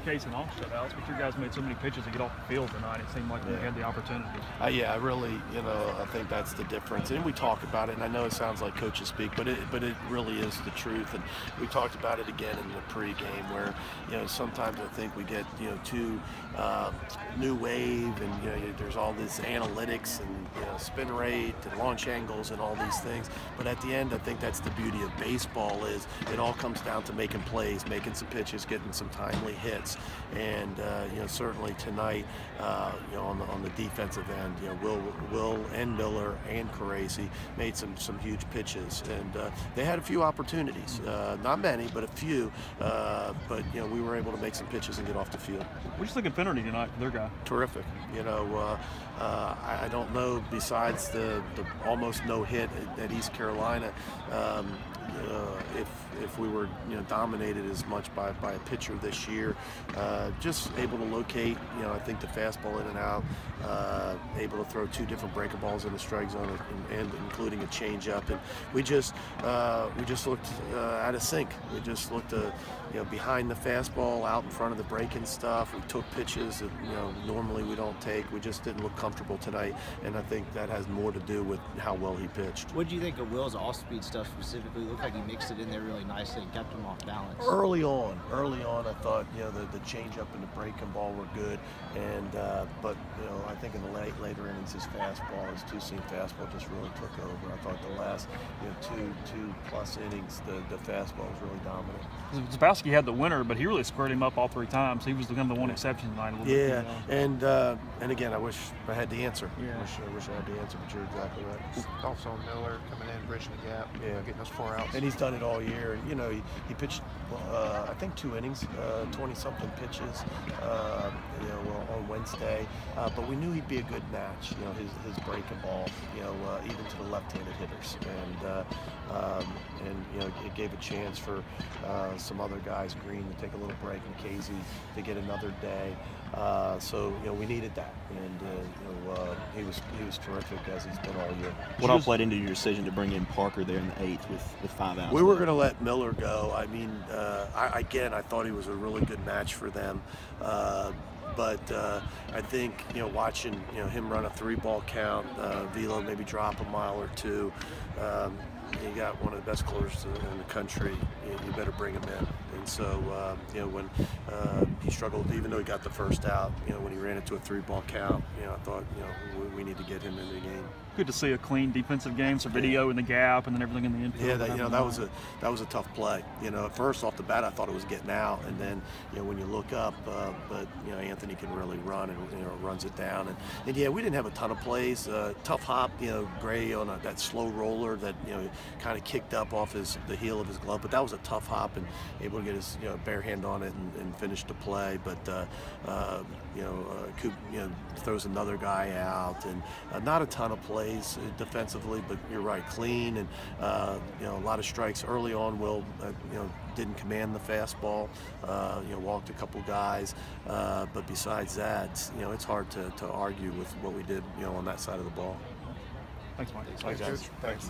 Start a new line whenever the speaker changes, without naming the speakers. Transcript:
case in all shutouts, but you guys made so many pitches to get off the field tonight. It seemed like you had the opportunity.
Yeah, I really, I think that's the difference. And we talk about it, and I know it sounds like coaches speak, but it really is the truth. And we talked about it again in the pregame, where sometimes I think we get too new wave, and there's all this analytics and spin rate and launch angles and all these things. But at the end, I think that's the beauty of baseball is it all comes down to making plays, making some pitches, getting some timely hits. And certainly tonight, on the defensive end, Will and Miller and Carasi made some huge pitches, and they had a few opportunities, not many, but a few. But we were able to make some pitches and get off the field.
What do you think of Finnerty tonight for their guy?
Terrific. I don't know, besides the almost no hit at East Carolina, if we were dominated as much by a pitcher this year, just able to locate I think the fastball in and out, able to throw 2 different breaker balls in the strike zone and including a changeup, and we just looked out of sync. We just looked behind the fastball, out in front of the breaking stuff. We took pitches that normally we don't take. We just didn't look comfortable tonight, and I think that has more to do with how well he pitched.
What do you think of Will's off-speed stuff specifically? It looked like he mixed it in there really nicely and kept him off balance.
Early on, I thought the changeup and the breaking ball were good, and but I think in the later innings, his two-seam fastball just really took over. I thought the last two plus innings, the fastball was really dominant.
Zabowski had the winner, but he really squared him up all 3 times. He was the one exception tonight.
And again, I wish I had the answer.
Yeah.
I wish I had the answer, but you're exactly right.
Also Miller coming in, bridging the gap, getting those 4 outs.
And he's done it all year. And he pitched, I think 2 innings, 20-something pitches, on Wednesday. But we knew he'd be a good match. His breaking ball, even to the left-handed hitters, and it gave a chance for some other guys, Green to take a little break, and Casey to get another day. So we needed that, and he was terrific as he's been all year.
What all played into your decision to bring in Parker there in the 8th with 5 outs?
We were going to let Miller go. I mean, I thought he was a really good match for them. But I think watching him run a 3-ball count, Velo maybe drop a mile or 2. You got one of the best closers in the country. You better bring him in. And so when he struggled, even though he got the first out, when he ran into a 3-ball count, I thought we need to get him into the game.
Good to see a clean defensive game, some video in the gap, and then everything in the infield.
Yeah, that was a tough play. At first off the bat, I thought it was getting out, and then when you look up, but Anthony can really run and runs it down, and we didn't have a ton of plays. Tough hop, Gray on that slow roller that kind of kicked up off the heel of his glove, but that was a tough hop and able to get his bare hand on it and finish the play. But Coop throws another guy out, and not a ton of plays defensively, but you're right, clean, and a lot of strikes early on. Will didn't command the fastball, walked a couple guys, but besides that, it's hard to argue with what we did on that side of the ball.
Thanks, Mike.
Thanks, guys. Thanks.